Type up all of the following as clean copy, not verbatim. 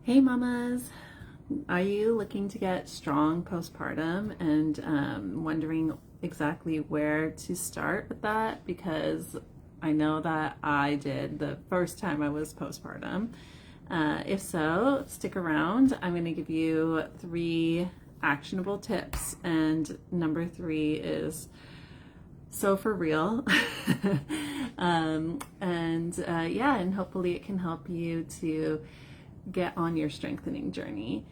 Hey mamas, are you looking to get strong postpartum and wondering exactly where to start with that? Because I know that I did the first time I was postpartum. If so, stick around. I'm going to give you 3 actionable tips, and number 3 is so for real. And hopefully it can help you to get on your strengthening journey.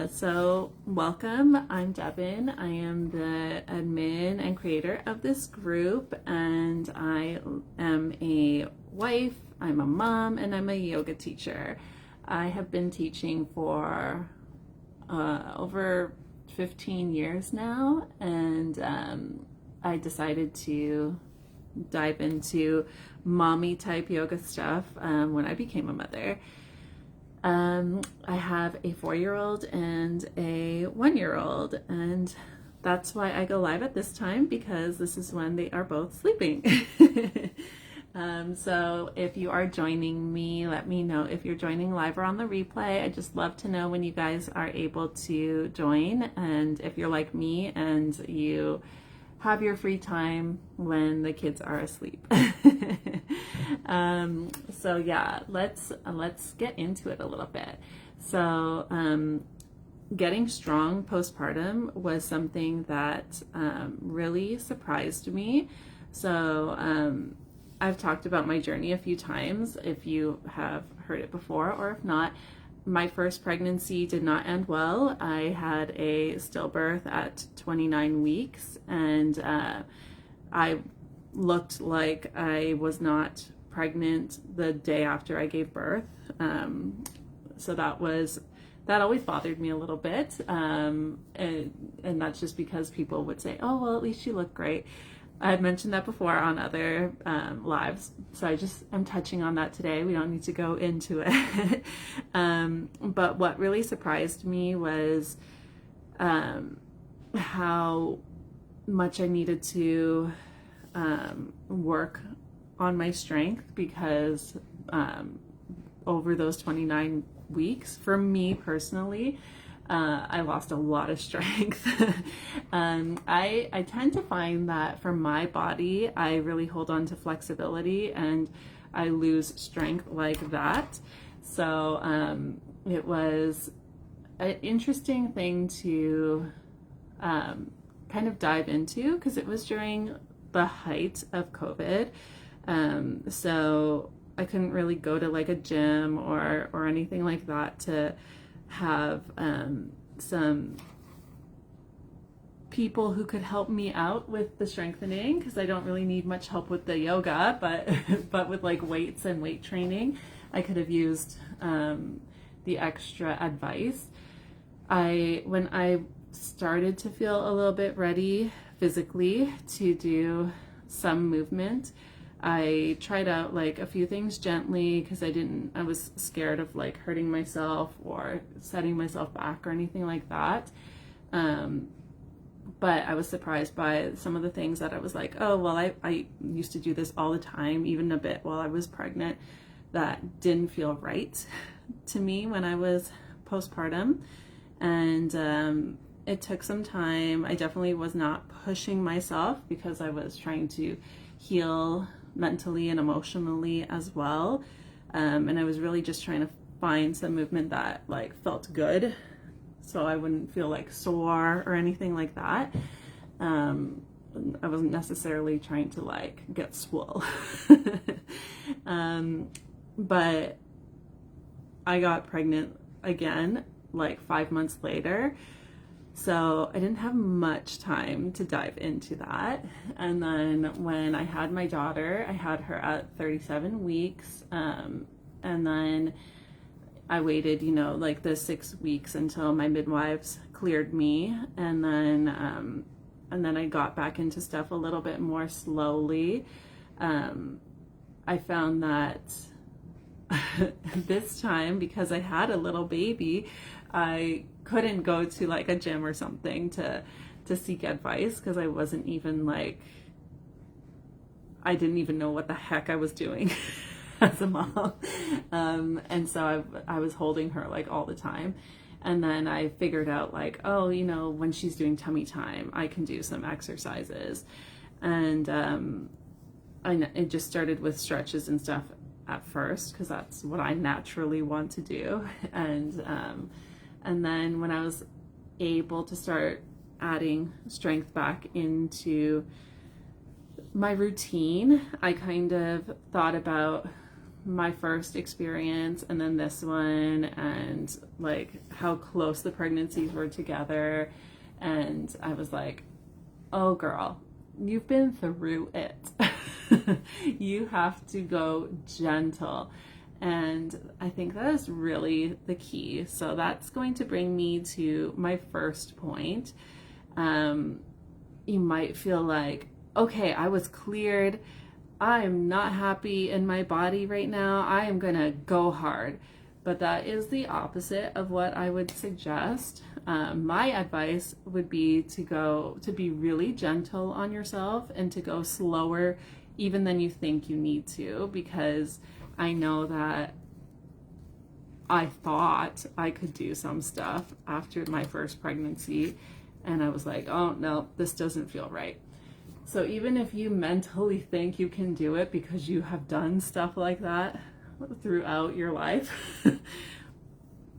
So welcome, I'm Devin. I am the admin and creator of this group, and I am a wife, I'm a mom, and I'm a yoga teacher. I have been teaching for over 15 years now, and I decided to dive into mommy type yoga stuff when I became a mother. I have a 4-year-old and a 1-year-old, and that's why I go live at this time, because this is when they are both sleeping. So if you are joining me, let me know if you're joining live or on the replay. I just love to know when you guys are able to join, and if you're like me and you have your free time when the kids are asleep. So yeah, let's get into it a little bit. So getting strong postpartum was something that really surprised me. So I've talked about my journey a few times, if you have heard it before, or if not. My first pregnancy did not end well. I had a stillbirth at 29 weeks, and I looked like I was not pregnant the day after I gave birth. So that always bothered me a little bit. And that's just because people would say, oh, well, at least you look great. I had mentioned that before on other lives, so I'm touching on that today. We don't need to go into it. But what really surprised me was how much I needed to work on my strength, because over those 29 weeks, for me personally, I lost a lot of strength. I tend to find that for my body, I really hold on to flexibility and I lose strength like that. So it was an interesting thing to kind of dive into, because it was during the height of COVID. So I couldn't really go to like a gym or anything like that to have some people who could help me out with the strengthening, because I don't really need much help with the yoga, but with like weights and weight training, I could have used the extra advice. When I started to feel a little bit ready physically to do some movement, I tried out like a few things gently, because I was scared of like hurting myself or setting myself back or anything like that. But I was surprised by some of the things that I was like, oh, well, I used to do this all the time, even a bit while I was pregnant, that didn't feel right to me when I was postpartum. And it took some time. I definitely was not pushing myself, because I was trying to heal mentally and emotionally as well, and I was really just trying to find some movement that like felt good, so I wouldn't feel like sore or anything like that. I wasn't necessarily trying to like get swole. But I got pregnant again like 5 months later, so I didn't have much time to dive into that. And then when I had my daughter, I had her at 37 weeks. And then I waited, like the 6 weeks until my midwives cleared me. And then I got back into stuff a little bit more slowly. I found that this time, because I had a little baby, I couldn't go to like a gym or something to seek advice, because I wasn't even like, I didn't even know what the heck I was doing. as a mom. And so I was holding her like all the time. And then I figured out like, oh, you know, when she's doing tummy time, I can do some exercises. And it just started with stretches and stuff at first, because that's what I naturally want to do. And then when I was able to start adding strength back into my routine, I kind of thought about my first experience and then this one, and like how close the pregnancies were together. And I was like, oh girl, you've been through it. You have to go gentle. And I think that is really the key. So that's going to bring me to my first point. You might feel like, okay, I was cleared. I am not happy in my body right now. I am going to go hard. But that is the opposite of what I would suggest. My advice would be to be really gentle on yourself and to go slower even than you think you need to, because I know that I thought I could do some stuff after my first pregnancy, and I was like, oh no, this doesn't feel right. So even if you mentally think you can do it because you have done stuff like that throughout your life,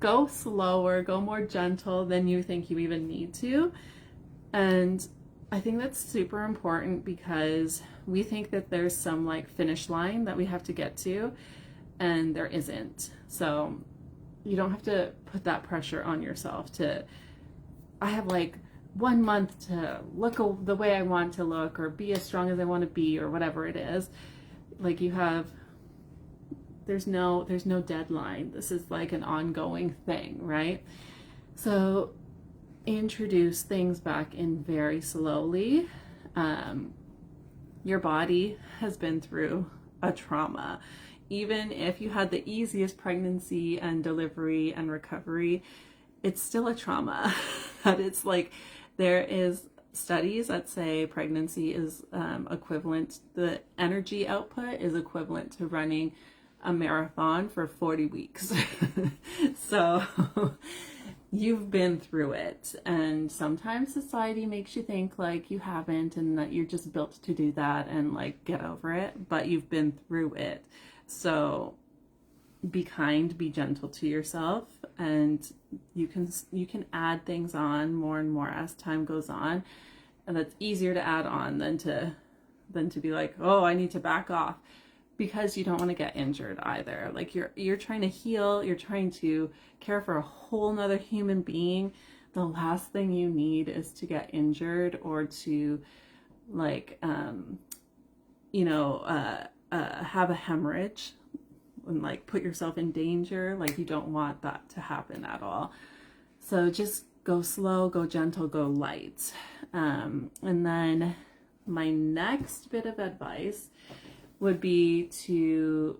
go slower, go more gentle than you think you even need to. And I think that's super important, because we think that there's some like finish line that we have to get to, and there isn't. So you don't have to put that pressure on yourself I have like 1 month to look the way I want to look, or be as strong as I want to be, or whatever it is. Like there's no deadline. This is like an ongoing thing, right? So introduce things back in very slowly. Your body has been through a trauma. Even if you had the easiest pregnancy and delivery and recovery, it's still a trauma. That it's like, there is studies that say pregnancy is equivalent, the energy output is equivalent to running a marathon for 40 weeks. So you've been through it, and sometimes society makes you think like you haven't, and that you're just built to do that and like get over it, but you've been through it. So be kind, be gentle to yourself, and you can add things on more and more as time goes on. And that's easier to add on than to be like, oh, I need to back off, because you don't want to get injured either. Like you're trying to heal, you're trying to care for a whole nother human being. The last thing you need is to get injured, or to like have a hemorrhage and like put yourself in danger. Like you don't want that to happen at all. So just go slow, go gentle, go light. And then my next bit of advice would be to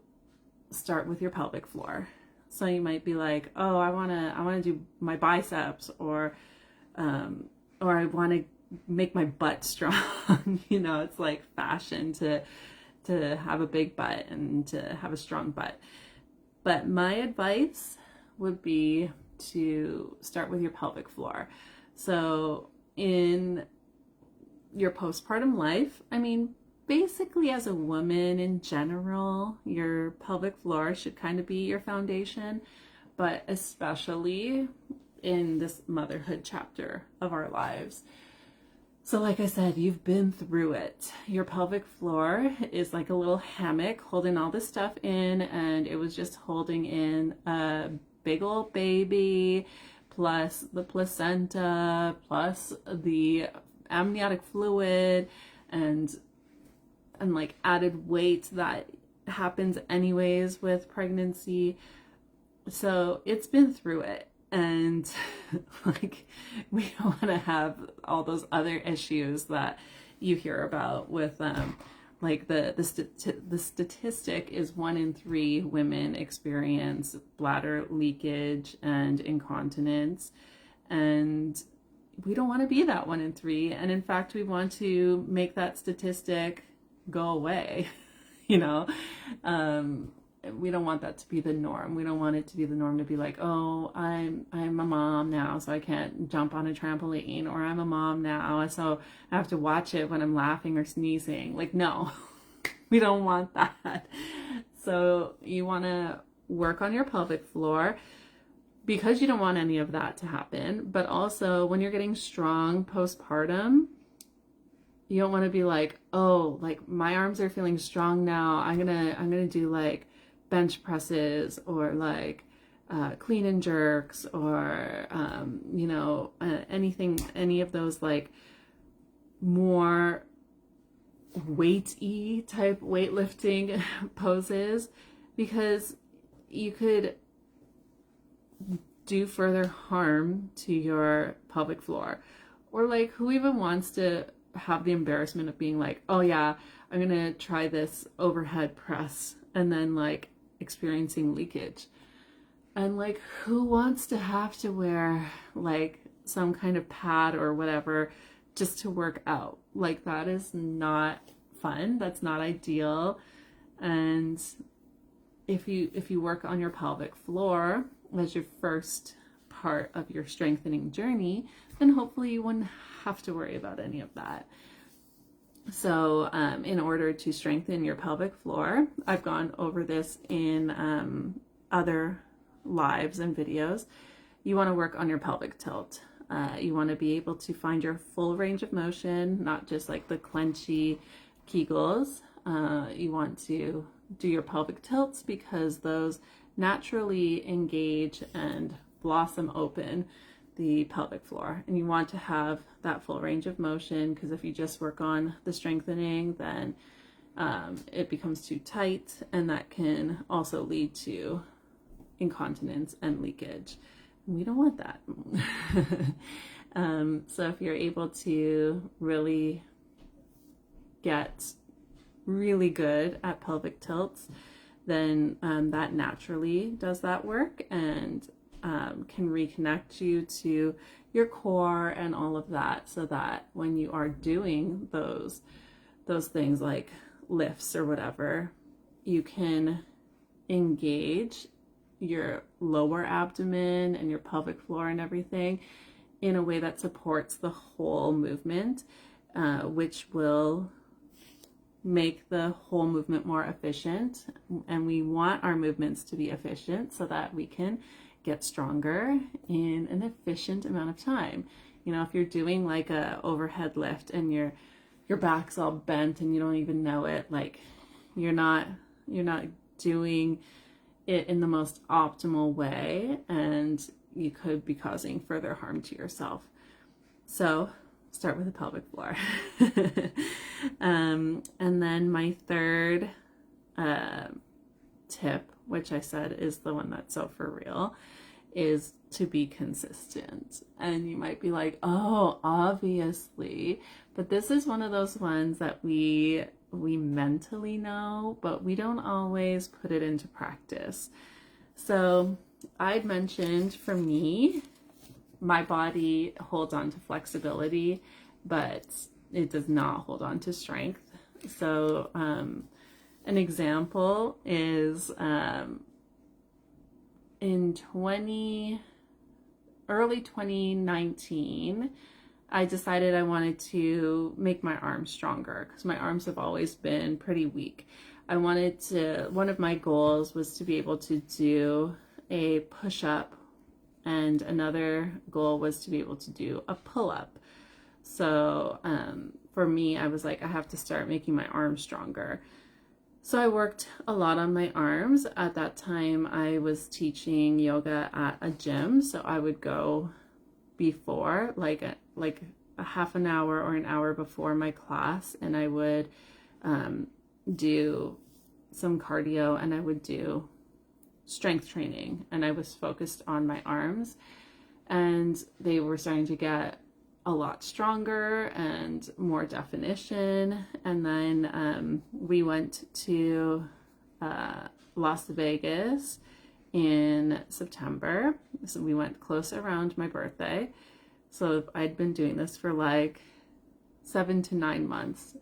start with your pelvic floor. So you might be like, oh, I want to do my biceps, or I want to make my butt strong. It's like fashion to have a big butt and to have a strong butt. But my advice would be to start with your pelvic floor. So in your postpartum life, basically as a woman in general, your pelvic floor should kind of be your foundation, but especially in this motherhood chapter of our lives. So like I said, you've been through it. Your pelvic floor is like a little hammock holding all this stuff in, and it was just holding in a big old baby, plus the placenta, plus the amniotic fluid, and like added weight that happens anyways with pregnancy. So it's been through it. And like, we don't want to have all those other issues that you hear about with like the statistic is 1 in 3 women experience bladder leakage and incontinence, and we don't want to be that 1 in 3. And in fact, we want to make that statistic go away. we don't want that to be the norm. We don't want it to be the norm to be like, oh, I'm a mom now, so I can't jump on a trampoline, or I'm a mom now, so I have to watch it when I'm laughing or sneezing. Like, no, we don't want that. So you want to work on your pelvic floor because you don't want any of that to happen. But also when you're getting strong postpartum, you don't want to be like, oh, like my arms are feeling strong now. I'm gonna do like bench presses or like clean and jerks or any of those like more weighty type weightlifting poses, because you could do further harm to your pelvic floor. Or like, who even wants to have the embarrassment of being like, oh yeah, I'm gonna try this overhead press and then like experiencing leakage? And like, who wants to have to wear like some kind of pad or whatever just to work out? Like, that is not fun. That's not ideal. And if you work on your pelvic floor as your first part of your strengthening journey, then hopefully you wouldn't have to worry about any of that. So in order to strengthen your pelvic floor, I've gone over this in other lives and videos. You want to work on your pelvic tilt. You want to be able to find your full range of motion, not just like the clenchy Kegels. You want to do your pelvic tilts because those naturally engage and blossom open the pelvic floor. And you want to have that full range of motion, because if you just work on the strengthening, then it becomes too tight, and that can also lead to incontinence and leakage. We don't want that. So if you're able to really get really good at pelvic tilts, then that naturally does that work and can reconnect you to your core and all of that, so that when you are doing those things like lifts or whatever, you can engage your lower abdomen and your pelvic floor and everything in a way that supports the whole movement, which will make the whole movement more efficient. And we want our movements to be efficient so that we can get stronger in an efficient amount of time. You know, if you're doing like a overhead lift and your back's all bent and you don't even know it, like you're not doing it in the most optimal way, and you could be causing further harm to yourself. So start with the pelvic floor. And then my third tip, which I said is the one that's so for real, is to be consistent. And you might be like, oh, obviously, but this is one of those ones that we mentally know, but we don't always put it into practice. So I'd mentioned, for me, my body holds on to flexibility, but it does not hold on to strength. So an example is in early 2019, I decided I wanted to make my arms stronger because my arms have always been pretty weak. One of my goals was to be able to do a push-up, and another goal was to be able to do a pull-up. So for me, I was like, I have to start making my arms stronger. So I worked a lot on my arms. At that time, I was teaching yoga at a gym, so I would go before, like a half an hour or an hour before my class, and I would do some cardio, and I would do strength training, and I was focused on my arms, and they were starting to get a lot stronger and more definition. And then we went to Las Vegas in September. So we went close around my birthday. So I'd been doing this for like 7 to 9 months.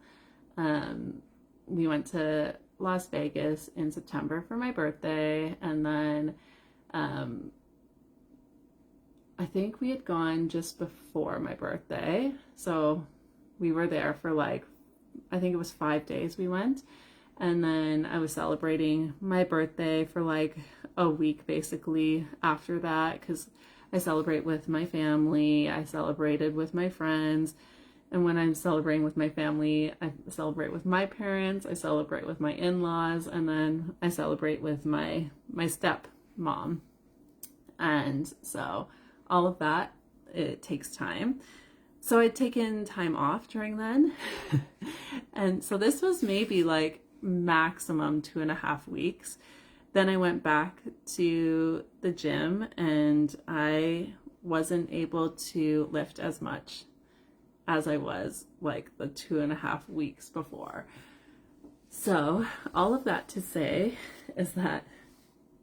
We went to Las Vegas in September for my birthday, and then I think we had gone just before my birthday. So we were there for like, I think it was 5 days we went. And then I was celebrating my birthday for like a week basically after that, because I celebrate with my family, I celebrated with my friends. And when I'm celebrating with my family, I celebrate with my parents, I celebrate with my in-laws, and then I celebrate with my stepmom. And so all of that, it takes time. So I'd taken time off during then. And so this was maybe like maximum 2.5 weeks. Then I went back to the gym and I wasn't able to lift as much as I was like the 2.5 weeks before. So all of that to say is that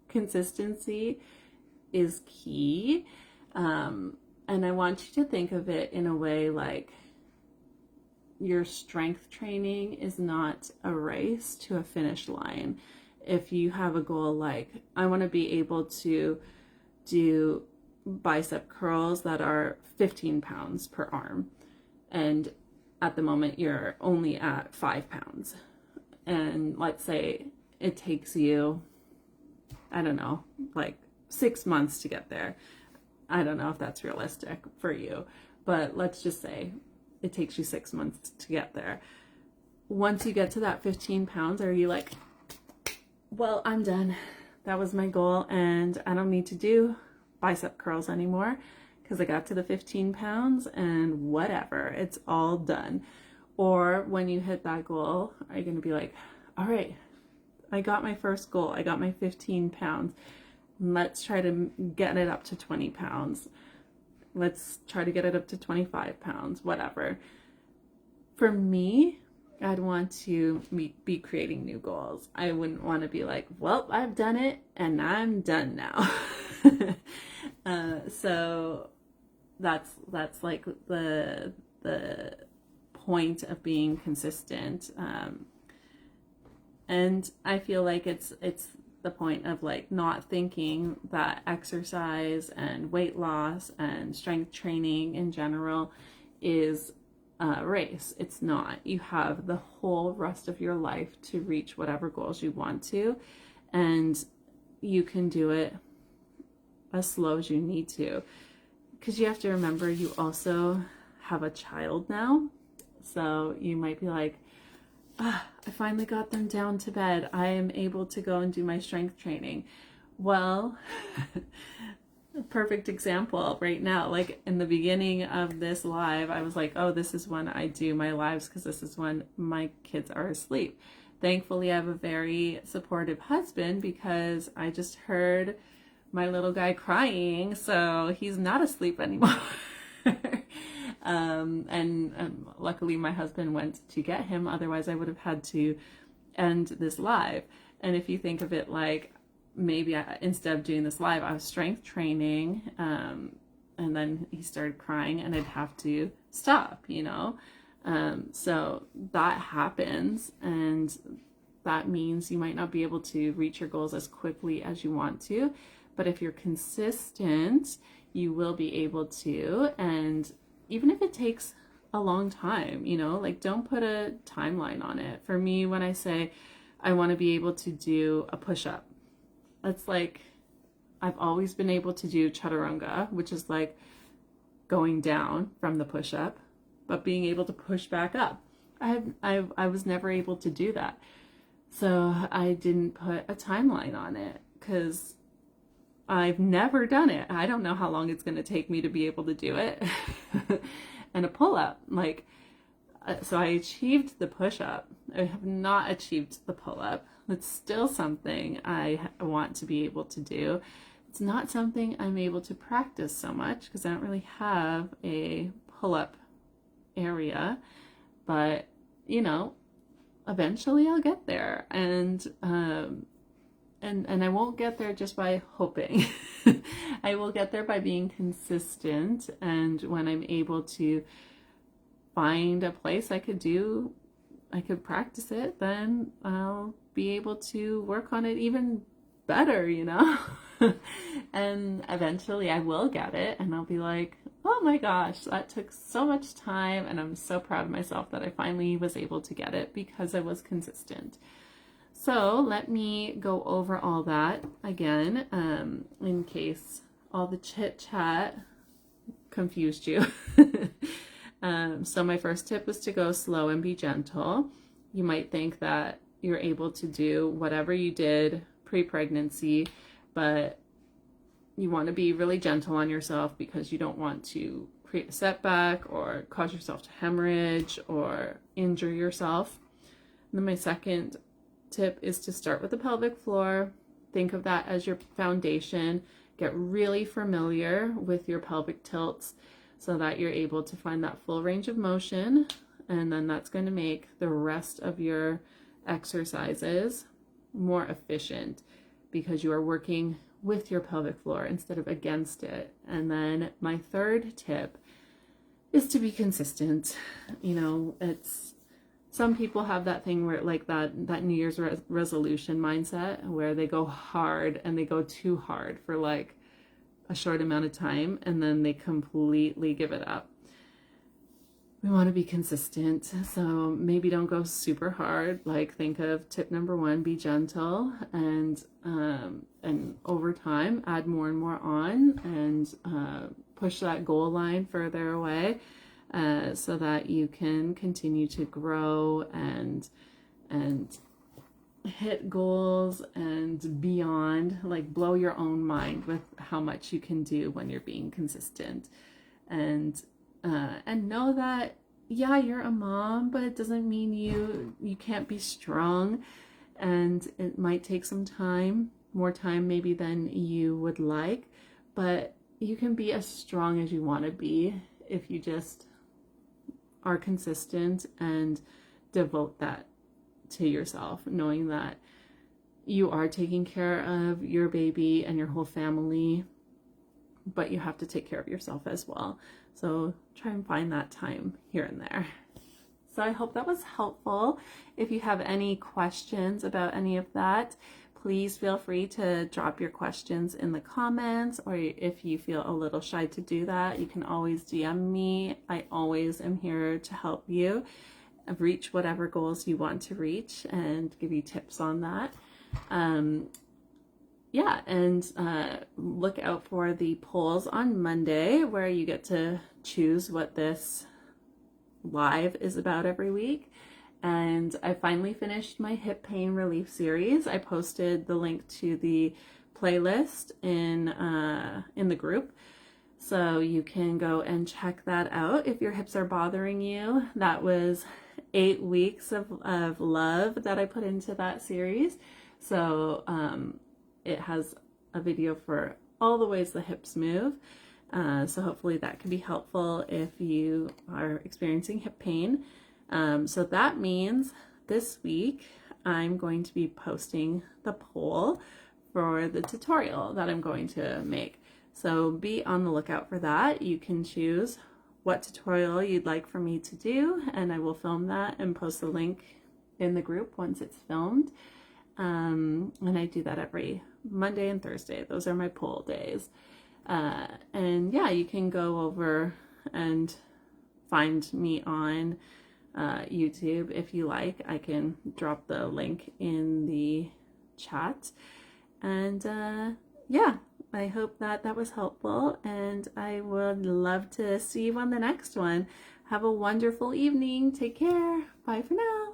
consistency is key. And I want you to think of it in a way like your strength training is not a race to a finish line. If you have a goal like, I want to be able to do bicep curls that are 15 pounds per arm, and at the moment you're only at 5 pounds, and let's say it takes you, I don't know, like 6 months to get there. I don't know if that's realistic for you, but let's just say it takes you 6 months to get there. Once you get to that 15 pounds, are you like, well, I'm done. That was my goal and I don't need to do bicep curls anymore because I got to the 15 pounds and whatever, it's all done? Or when you hit that goal, are you going to be like, all right, I got my first goal. I got my 15 pounds. Let's try to get it up to 20 pounds. Let's try to get it up to 25 pounds, whatever. For me, I'd want to be creating new goals. I wouldn't want to be like, well, I've done it and I'm done now. So that's like the point of being consistent. And I feel like it's the point of like not thinking that exercise and weight loss and strength training in general is a race. It's not. You have the whole rest of your life to reach whatever goals you want to, and you can do it as slow as you need to, because you have to remember you also have a child now. So you might be like, I finally got them down to bed. I am able to go and do my strength training. Well, a perfect example right now. Like in the beginning of this live, I was like, oh, this is when I do my lives because this is when my kids are asleep. Thankfully, I have a very supportive husband because I just heard my little guy crying, so he's not asleep anymore. And luckily my husband went to get him, otherwise I would have had to end this live. And if you think of it like, maybe instead of doing this live, I was strength training, and then he started crying and I'd have to stop, you know? So that happens, and that means you might not be able to reach your goals as quickly as you want to, but if you're consistent, you will be able to. And even if it takes a long time, you know, like don't put a timeline on it. For me, when I say I want to be able to do a push-up, that's like, I've always been able to do chaturanga, which is like going down from the push-up, but being able to push back up. I was never able to do that. So I didn't put a timeline on it because I've never done it. I don't know how long it's going to take me to be able to do it. And a pull-up, like, so I achieved the push-up. I have not achieved the pull-up. It's still something I want to be able to do. It's not something I'm able to practice so much because I don't really have a pull-up area, but you know, eventually I'll get there. And I won't get there just by hoping. I will get there by being consistent, and when I'm able to find a place I could practice it, then I'll be able to work on it even better, you know? And eventually I will get it and I'll be like, oh my gosh, that took so much time, and I'm so proud of myself that I finally was able to get it because I was consistent. So let me go over all that again, in case all the chit chat confused you. So my first tip was to go slow and be gentle. You might think that you're able to do whatever you did pre-pregnancy, but you want to be really gentle on yourself because you don't want to create a setback or cause yourself to hemorrhage or injure yourself. And then my second tip is to start with the pelvic floor. Think of that as your foundation. Get really familiar with your pelvic tilts so that you're able to find that full range of motion. And then that's going to make the rest of your exercises more efficient because you are working with your pelvic floor instead of against it. And then my third tip is to be consistent. You know, it's some people have that thing where like that New Year's resolution mindset where they go hard and they go too hard for like a short amount of time and then they completely give it up. We want to be consistent, so maybe don't go super hard. Like think of tip number 1, be gentle, and over time add more and more on, and push that goal line further away, so that you can continue to grow and hit goals and beyond. Like blow your own mind with how much you can do when you're being consistent, and know that, yeah, you're a mom, but it doesn't mean you can't be strong, and it might take some time, more time maybe than you would like, but you can be as strong as you want to be if you just are consistent and devote that to yourself, knowing that you are taking care of your baby and your whole family, but you have to take care of yourself as well. So try and find that time here and there. So I hope that was helpful. If you have any questions about any of that, please feel free to drop your questions in the comments, or if you feel a little shy to do that, you can always DM me. I always am here to help you reach whatever goals you want to reach and give you tips on that. Yeah, and look out for the polls on Monday where you get to choose what this live is about every week. And I finally finished my hip pain relief series. I posted the link to the playlist in the group, so you can go and check that out if your hips are bothering you. That was 8 weeks of love that I put into that series. So it has a video for all the ways the hips move. So hopefully that can be helpful if you are experiencing hip pain. So that means this week I'm going to be posting the poll for the tutorial that I'm going to make. So be on the lookout for that. You can choose what tutorial you'd like for me to do, and I will film that and post the link in the group once it's filmed. And I do that every Monday and Thursday. Those are my poll days. And yeah, you can go over and find me on YouTube if you like. I can drop the link in the chat. And yeah, I hope that was helpful, and I would love to see you on the next one. Have a wonderful evening. Take care. Bye for now.